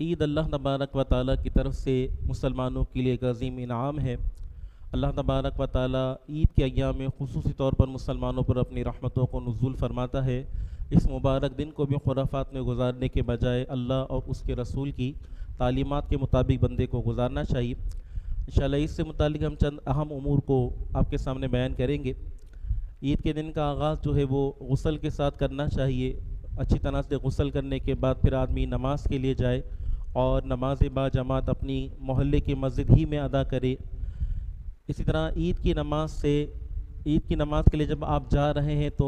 عید اللہ تبارک و تعالیٰ کی طرف سے مسلمانوں کے لیے ایک عظیم انعام ہے۔ اللہ تبارک و تعالیٰ عید کے ایام میں خصوصی طور پر مسلمانوں پر اپنی رحمتوں کو نزول فرماتا ہے۔ اس مبارک دن کو بھی خرافات میں گزارنے کے بجائے اللہ اور اس کے رسول کی تعلیمات کے مطابق بندے کو گزارنا چاہیے۔ انشاءاللہ اس سے متعلق ہم چند اہم امور کو آپ کے سامنے بیان کریں گے۔ عید کے دن کا آغاز جو ہے وہ غسل کے ساتھ کرنا چاہیے۔ اچھی طرح سے غسل کرنے کے بعد پھر آدمی نماز کے لیے جائے اور نماز با جماعت اپنی محلے کی مسجد ہی میں ادا کرے۔ اسی طرح عید کی نماز کے لیے جب آپ جا رہے ہیں تو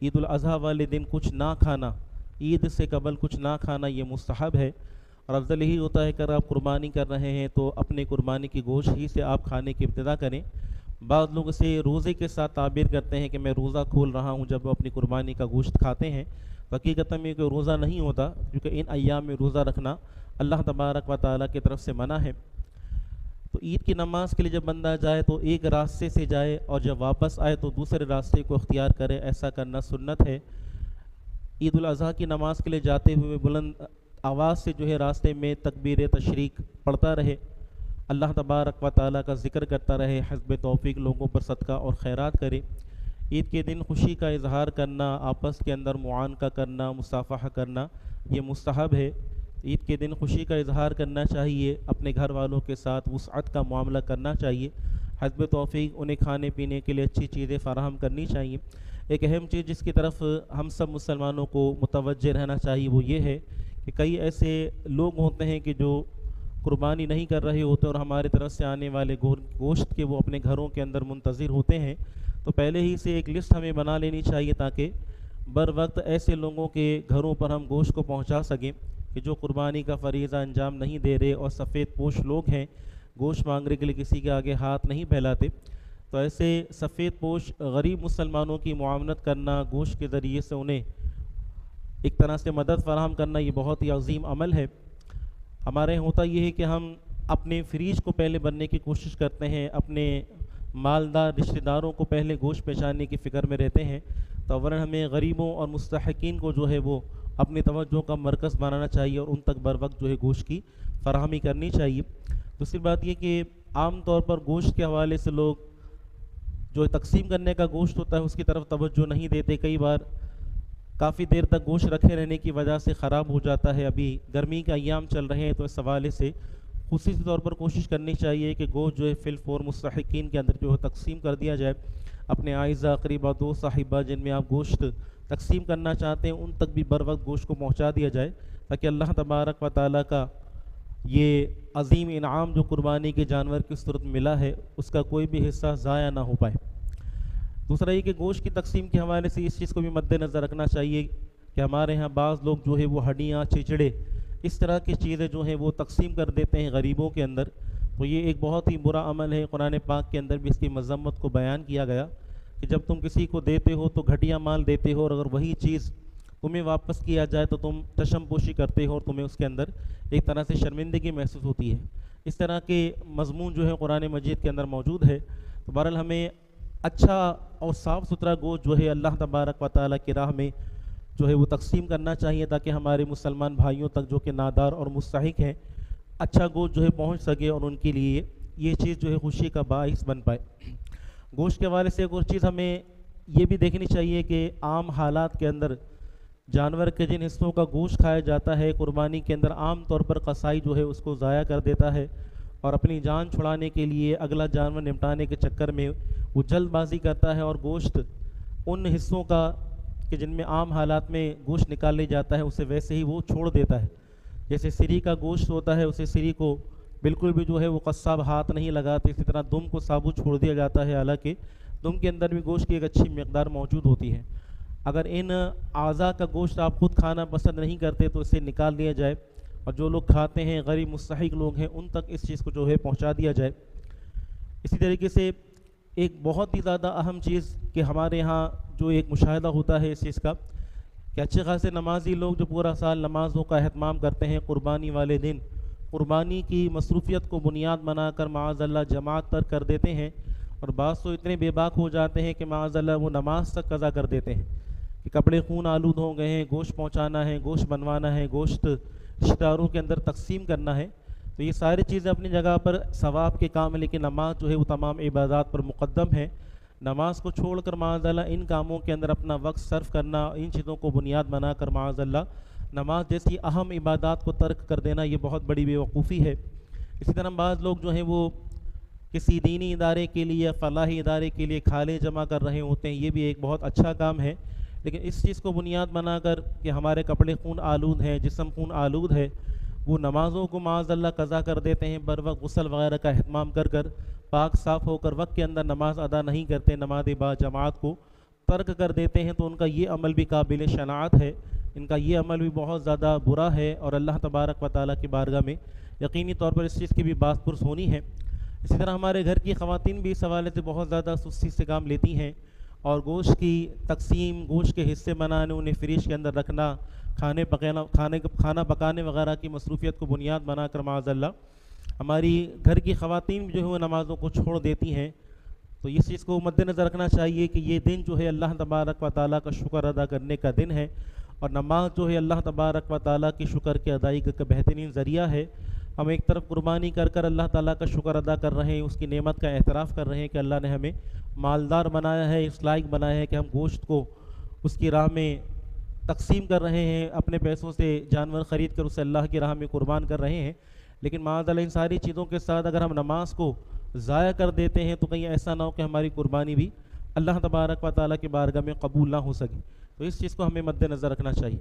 عید الاضحیٰ والے دن کچھ نہ کھانا، عید سے قبل کچھ نہ کھانا یہ مستحب ہے، اور افضل یہی ہوتا ہے کہ اگر آپ قربانی کر رہے ہیں تو اپنے قربانی کی گوشت ہی سے آپ کھانے کی ابتدا کریں۔ بعض لوگ اسے روزے کے ساتھ تعبیر کرتے ہیں کہ میں روزہ کھول رہا ہوں جب وہ اپنی قربانی کا گوشت کھاتے ہیں، حقیقت میں کوئی روزہ نہیں ہوتا، کیونکہ ان ایام میں روزہ رکھنا اللہ تبارک و تعالیٰ کی طرف سے منع ہے۔ تو عید کی نماز کے لیے جب بندہ جائے تو ایک راستے سے جائے اور جب واپس آئے تو دوسرے راستے کو اختیار کرے، ایسا کرنا سنت ہے۔ عید الاضحیٰ کی نماز کے لیے جاتے ہوئے بلند آواز سے جو ہے راستے میں تکبیر تشریق پڑھتا رہے، اللہ تبارک و تعالیٰ کا ذکر کرتا رہے، حسب توفیق لوگوں پر صدقہ اور خیرات کرے۔ عید کے دن خوشی کا اظہار کرنا، آپس کے اندر معانقہ کرنا، مصافحہ کرنا یہ مستحب ہے۔ عید کے دن خوشی کا اظہار کرنا چاہیے، اپنے گھر والوں کے ساتھ وسعت کا معاملہ کرنا چاہیے، حسب توفیق انہیں کھانے پینے کے لیے اچھی چیزیں فراہم کرنی چاہیے۔ ایک اہم چیز جس کی طرف ہم سب مسلمانوں کو متوجہ رہنا چاہیے وہ یہ ہے کہ کئی ایسے لوگ ہوتے ہیں کہ جو قربانی نہیں کر رہے ہوتے اور ہماری طرف سے آنے والے گوشت کے وہ اپنے گھروں کے اندر منتظر ہوتے ہیں، تو پہلے ہی سے ایک لسٹ ہمیں بنا لینی چاہیے تاکہ بر وقت ایسے لوگوں کے گھروں پر ہم گوشت کو پہنچا سکیں کہ جو قربانی کا فریضہ انجام نہیں دے رہے اور سفید پوش لوگ ہیں، گوشت مانگنے کے لیے کسی کے آگے ہاتھ نہیں پھیلاتے۔ تو ایسے سفید پوش غریب مسلمانوں کی معاونت کرنا، گوشت کے ذریعے سے انہیں ایک طرح سے مدد فراہم کرنا، یہ بہت ہی عظیم عمل ہے۔ ہمارے ہوتا یہ ہے کہ ہم اپنے فریج کو پہلے بھرنے کی کوشش کرتے ہیں، اپنے مالدار رشتہ داروں کو پہلے گوشت پہنچانے کی فکر میں رہتے ہیں، تو اولاً ہمیں غریبوں اور مستحقین کو جو ہے وہ اپنی توجہ کا مرکز بنانا چاہیے اور ان تک بر وقت جو ہے گوشت کی فراہمی کرنی چاہیے۔ دوسری بات یہ کہ عام طور پر گوشت کے حوالے سے لوگ جو تقسیم کرنے کا گوشت ہوتا ہے اس کی طرف توجہ نہیں دیتے، کئی بار کافی دیر تک گوشت رکھے رہنے کی وجہ سے خراب ہو جاتا ہے۔ ابھی گرمی کے ایام چل رہے ہیں تو اس حوالے سے خصوصی طور پر کوشش کرنی چاہیے کہ گوشت جو ہے فی الفور مستحقین کے اندر جو ہے تقسیم کر دیا جائے، اپنے اعزہ قریبہ دوست صاحبہ جن میں آپ گوشت تقسیم کرنا چاہتے ہیں ان تک بھی بر وقت گوشت کو پہنچا دیا جائے، تاکہ اللہ تبارک و تعالیٰ کا یہ عظیم انعام جو قربانی کے جانور کی صورت ملا ہے اس کا کوئی بھی حصہ ضائع نہ ہو پائے۔ دوسرا یہ کہ گوشت کی تقسیم کے حوالے سے اس چیز کو بھی مد نظر رکھنا چاہیے کہ ہمارے ہاں بعض لوگ جو ہے وہ ہڈیاں، چچڑے، اس طرح کی چیزیں جو ہیں وہ تقسیم کر دیتے ہیں غریبوں کے اندر، تو یہ ایک بہت ہی برا عمل ہے۔ قرآن پاک کے اندر بھی اس کی مذمت کو بیان کیا گیا کہ جب تم کسی کو دیتے ہو تو گھٹیا مال دیتے ہو، اور اگر وہی چیز تمہیں واپس کیا جائے تو تم چشم پوشی کرتے ہو اور تمہیں اس کے اندر ایک طرح سے شرمندگی محسوس ہوتی ہے۔ اس طرح کے مضمون جو ہے قرآن مجید کے اندر موجود ہے۔ تو بہرحال ہمیں اچھا اور صاف ستھرا گوشت جو ہے اللہ تبارک و تعالیٰ کی راہ میں جو ہے وہ تقسیم کرنا چاہیے، تاکہ ہمارے مسلمان بھائیوں تک جو کہ نادار اور مستحق ہیں اچھا گوشت جو ہے پہنچ سکے اور ان کے لیے یہ چیز جو ہے خوشی کا باعث بن پائے۔ گوشت کے حوالے سے ایک اور چیز ہمیں یہ بھی دیکھنی چاہیے کہ عام حالات کے اندر جانور کے جن حصوں کا گوشت کھایا جاتا ہے قربانی کے اندر، عام طور پر قصائی جو ہے اس کو ضائع کر دیتا ہے اور اپنی جان چھڑانے کے لیے اگلا جانور نمٹانے کے چکر میں وہ جلد بازی کرتا ہے اور گوشت ان حصوں کا کہ جن میں عام حالات میں گوشت نکال لیا جاتا ہے اسے ویسے ہی وہ چھوڑ دیتا ہے۔ جیسے سری کا گوشت ہوتا ہے اسے سری کو بالکل بھی جو ہے وہ قصاب ہاتھ نہیں لگاتے، اسی طرح دم کو ثابت چھوڑ دیا جاتا ہے، حالانکہ دم کے اندر بھی گوشت کی ایک اچھی مقدار موجود ہوتی ہے۔ اگر ان اعضاء کا گوشت آپ خود کھانا پسند نہیں کرتے تو اسے نکال دیا جائے، اور جو لوگ کھاتے ہیں غریب مستحق لوگ ہیں ان تک اس چیز کو جو ہے پہنچا دیا جائے۔ اسی طریقے سے ایک بہت ہی زیادہ اہم چیز کہ ہمارے ہاں جو ایک مشاہدہ ہوتا ہے اس چیز کا کہ اچھے خاصے نمازی لوگ جو پورا سال نمازوں کا اہتمام کرتے ہیں، قربانی والے دن قربانی کی مصروفیت کو بنیاد بنا کر معاذ اللہ جماعت ترک کر دیتے ہیں، اور بعض تو اتنے بے باک ہو جاتے ہیں کہ معاذ اللہ وہ نماز تک قضا کر دیتے ہیں کہ کپڑے خون آلود ہو گئے ہیں، گوشت پہنچانا ہے، گوشت بنوانا ہے، گوشت رشتہ داروں کے اندر تقسیم کرنا ہے. تو یہ ساری چیزیں اپنی جگہ پر ثواب کے کام ہے، لیکن نماز جو ہے وہ تمام عبادات پر مقدم ہے. نماز کو چھوڑ کر معاذ اللہ ان کاموں کے اندر اپنا وقت صرف کرنا، ان چیزوں کو بنیاد بنا کر معاذ اللہ نماز جیسی اہم عبادات کو ترک کر دینا، یہ بہت بڑی بیوقوفی ہے. اسی طرح بعض لوگ جو ہیں وہ کسی دینی ادارے کے لیے یا فلاحی ادارے کے لیے کھالے جمع کر رہے ہوتے ہیں، یہ بھی ایک بہت اچھا کام ہے. لیکن اس چیز کو بنیاد بنا کر کہ ہمارے کپڑے خون آلود ہیں، جسم خون آلود ہے، وہ نمازوں کو معاذ اللہ قضا کر دیتے ہیں، بر وقت غسل وغیرہ کا اہتمام کر کر پاک صاف ہو کر وقت کے اندر نماز ادا نہیں کرتے، نماز با جماعت کو ترک کر دیتے ہیں. تو ان کا یہ عمل بھی قابل شناعت ہے، ان کا یہ عمل بھی بہت زیادہ برا ہے، اور اللہ تبارک و تعالیٰ کی بارگاہ میں یقینی طور پر اس چیز کی بھی باس پرس ہونی ہے. اسی طرح ہمارے گھر کی خواتین بھی اس حوالے سے بہت زیادہ سستی سے کام لیتی ہیں، اور گوشت کی تقسیم، گوشت کے حصے بنانے، انہیں فریج کے اندر رکھنا، کھانا پکانے وغیرہ کی مصروفیت کو بنیاد بنا کر معاذ اللہ ہماری گھر کی خواتین جو ہے وہ نمازوں کو چھوڑ دیتی ہیں. تو اس چیز کو مد نظر رکھنا چاہیے کہ یہ دن جو ہے اللہ تبارک و تعالیٰ کا شکر ادا کرنے کا دن ہے، اور نماز جو ہے اللہ تبارک و تعالیٰ کی شکر کے ادائیگی کا بہترین ذریعہ ہے. ہم ایک طرف قربانی کر کر اللہ تعالیٰ کا شکر ادا کر رہے ہیں، اس کی نعمت کا اعتراف کر رہے ہیں کہ اللہ نے ہمیں مالدار بنایا ہے، اس لائق بنایا ہے کہ ہم گوشت کو اس کی راہ میں تقسیم کر رہے ہیں، اپنے پیسوں سے جانور خرید کر اسے اللہ کی راہ میں قربان کر رہے ہیں. لیکن معاذ اللہ ان ساری چیزوں کے ساتھ اگر ہم نماز کو ضائع کر دیتے ہیں تو کہیں ایسا نہ ہو کہ ہماری قربانی بھی اللہ تبارک و تعالیٰ کی بارگاہ میں قبول نہ ہو سکے. تو اس چیز کو ہمیں مد نظر رکھنا چاہیے.